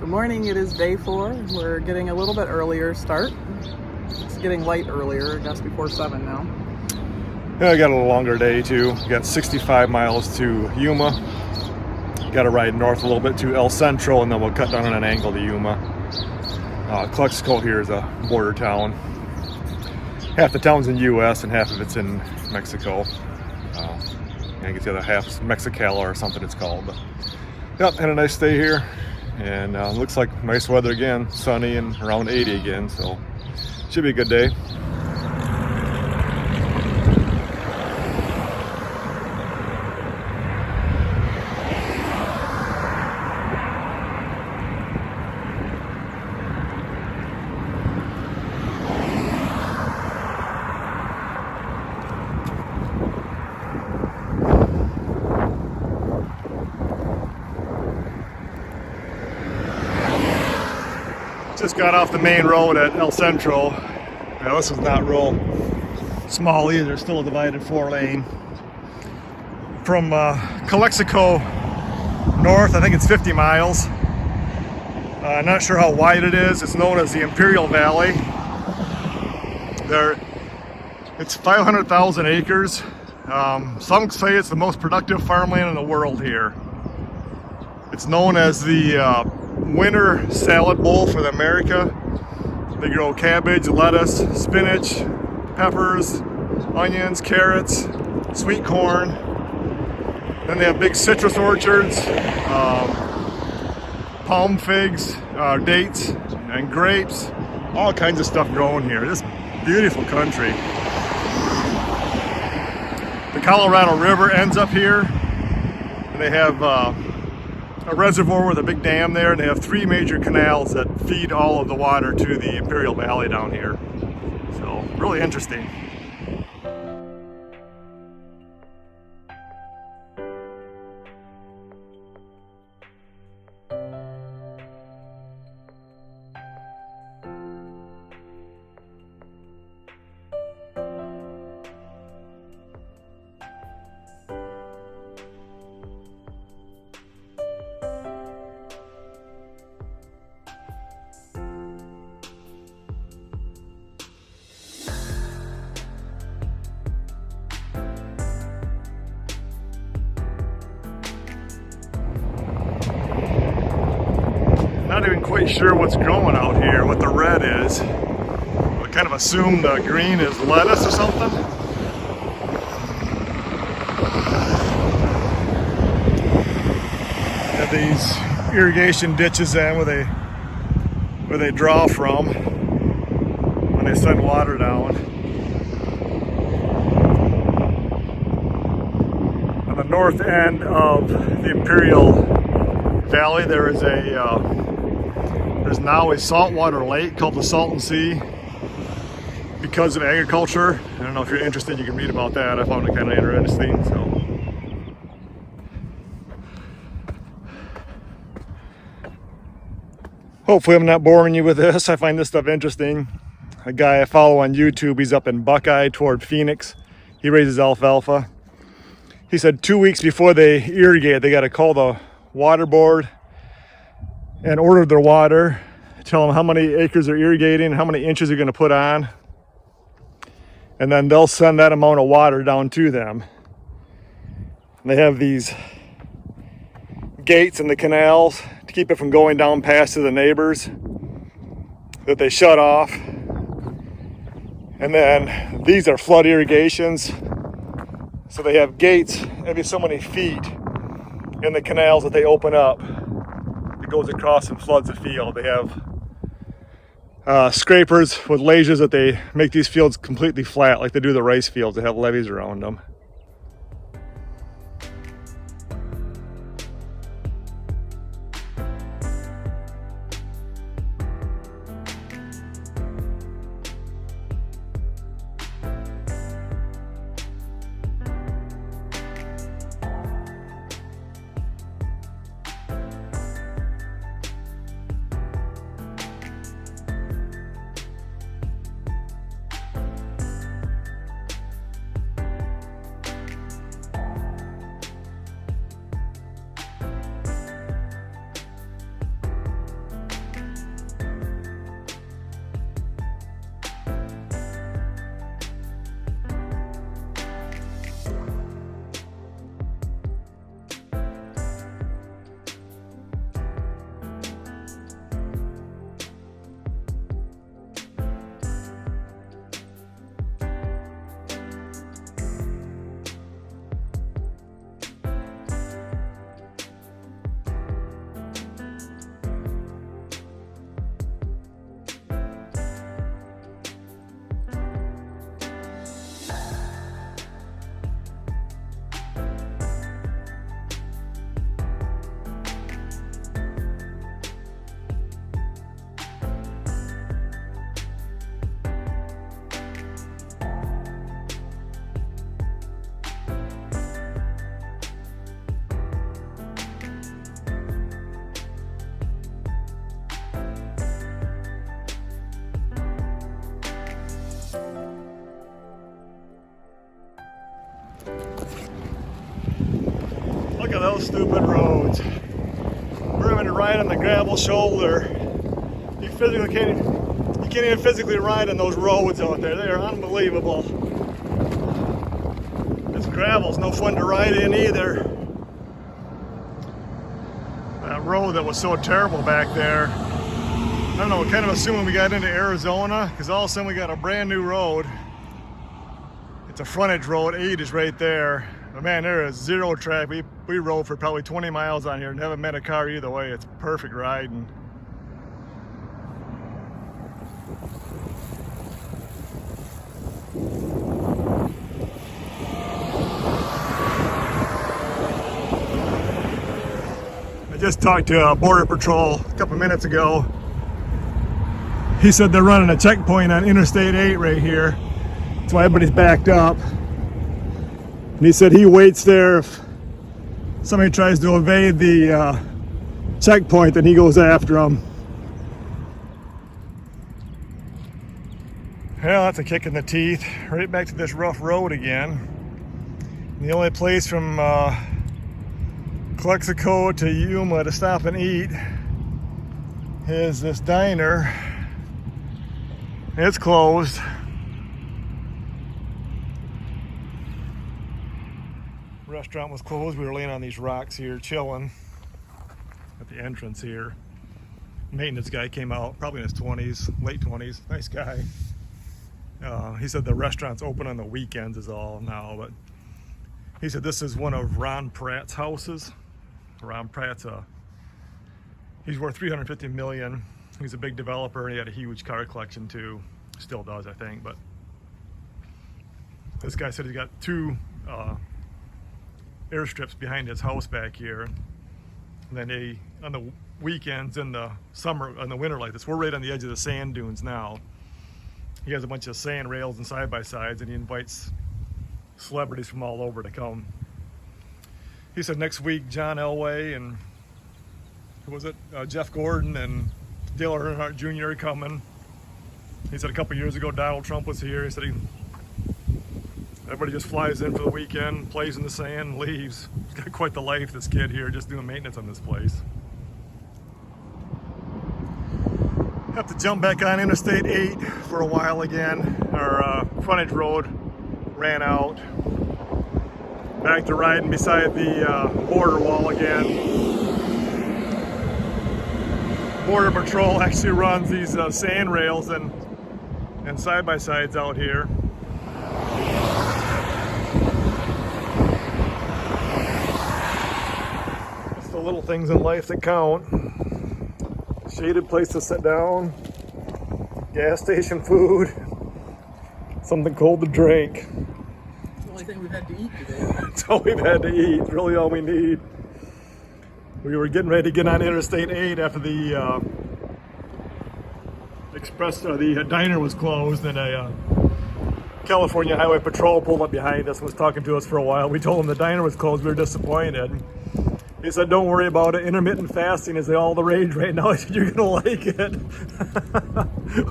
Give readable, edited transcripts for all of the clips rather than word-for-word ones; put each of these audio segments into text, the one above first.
Good morning, it is day 4. We're getting a little bit earlier start. It's getting light earlier, I guess before 7 now. Yeah, I got a little longer day too. Got 65 miles to Yuma. Got to ride north a little bit to El Centro, and then we'll cut down on an angle to Yuma. Calexico here is a border town. Half the town's in U.S. and half of it's in Mexico. I guess the other half's Mexicala or something it's called. But, yep, had a nice day here. And looks like nice weather again, sunny and around 80 again, so should be a good day. Just got off the main road at El Centro. Now this is not real small either, still a divided 4-lane. From Calexico north, I think it's 50 miles. I'm not sure how wide it is. It's known as the Imperial Valley. It's 500,000 acres. Some say it's the most productive farmland in the world here. It's known as the winter salad bowl for America. They grow cabbage, lettuce, spinach, peppers, onions, carrots, sweet corn. Then they have big citrus orchards, palm figs, dates, and grapes. All kinds of stuff growing here. This beautiful country. The Colorado River ends up here, and they have a reservoir with a big dam there, and they have 3 major canals that feed all of the water to the Imperial Valley down here. So, really interesting. Not even quite sure what's growing out here, what the red is. I kind of assume the green is lettuce or something. Have these irrigation ditches in where they draw from when they send water down. On the north end of the Imperial Valley, there's now a saltwater lake called the Salton Sea because of agriculture. I don't know if you're interested, you can read about that. I found it kind of interesting. So, hopefully I'm not boring you with this. I find this stuff interesting. A guy I follow on YouTube, he's up in Buckeye toward Phoenix. He raises alfalfa. He said 2 weeks before they irrigate, they got to call the water board and order their water, tell them how many acres they're irrigating, how many inches they're going to put on, and then they'll send that amount of water down to them. And they have these gates in the canals to keep it from going down past to the neighbors that they shut off. And then these are flood irrigations, so they have gates every so many feet in the canals that they open up. It goes across and floods the field. They have scrapers with lasers that they make these fields completely flat like they do the rice fields. They have levees around them. stupid roads. We're having to ride on the gravel shoulder. You can't even physically ride on those roads out there. They are unbelievable. This gravel's no fun to ride in either. That road that was so terrible back there. I don't know, kind of assuming we got into Arizona, because all of a sudden we got a brand new road. It's a frontage road, 8 is right there. But man, there is zero traffic. We rode for probably 20 miles on here and haven't met a car either way. It's perfect riding. I just talked to Border Patrol a couple minutes ago. He said they're running a checkpoint on Interstate 8 right here. That's why everybody's backed up. And he said he waits there. If somebody tries to evade the checkpoint, then he goes after them. Well, that's a kick in the teeth. Right back to this rough road again. And the only place from Calexico to Yuma to stop and eat is this diner. It's closed. Restaurant was closed. We were laying on these rocks here, chilling at the entrance here. Maintenance guy came out, probably in his 20s, late 20s. Nice guy. He said the restaurant's open on the weekends is all now, but he said this is one of Ron Pratt's houses. Ron Pratt's he's worth $350 million. He's a big developer, and he had a huge car collection too. Still does, I think. But this guy said he's got 2 airstrips behind his house back here. And then on the weekends in the summer, on the winter like this, we're right on the edge of the sand dunes now. He has a bunch of sand rails and side-by-sides, and he invites celebrities from all over to come. He said next week John Elway and who was it? Jeff Gordon and Dale Earnhardt Jr. are coming. He said a couple years ago Donald Trump was here. He said everybody just flies in for the weekend, plays in the sand, and leaves. He's got quite the life, this kid here, just doing maintenance on this place. Have to jump back on Interstate 8 for a while again. Our frontage road ran out. Back to riding beside the border wall again. Border Patrol actually runs these sand rails and side-by-sides out here. It's the little things in life that count. Shaded place to sit down, gas station food, something cold to drink. The only thing we've had to eat today. That's all we've had to eat, it's really all we need. We were getting ready to get on Interstate 8 after the the diner was closed, and a California Highway Patrol pulled up behind us and was talking to us for a while. We told him the diner was closed. We were disappointed. He said, "Don't worry about it. Intermittent fasting is all the rage right now." He said, "You're gonna like it."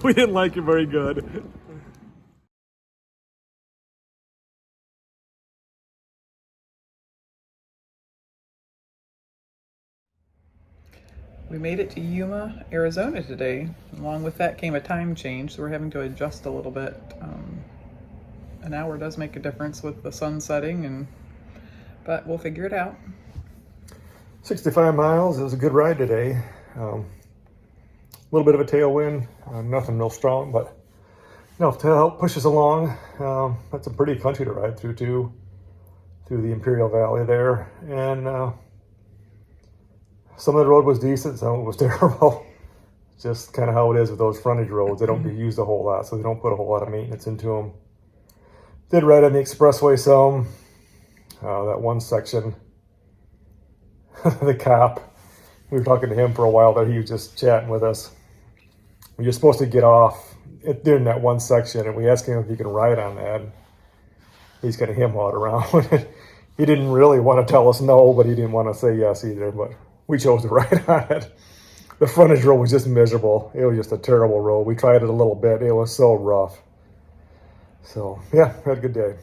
We didn't like it very good. We made it to Yuma, Arizona today. Along with that came a time change, so we're having to adjust a little bit. An hour does make a difference with the sun setting, but we'll figure it out. 65 miles. It was a good ride today. A little bit of a tailwind, nothing real strong, but enough to help push us along. That's a pretty country to ride through too, through the Imperial Valley there, and some of the road was decent, some of it was terrible. Just kind of how it is with those frontage roads. They don't get used a whole lot, so they don't put a whole lot of maintenance into them. Did ride on the expressway some. That one section, the cop, we were talking to him for a while there. He was just chatting with us. We were supposed to get off during that one section, and we asked him if he could ride on that. He's kind of him-hawed around. He didn't really want to tell us no, but he didn't want to say yes either. But we chose to ride on it. The frontage road was just miserable. It was just a terrible road. We tried it a little bit. It was so rough. So, yeah, had a good day.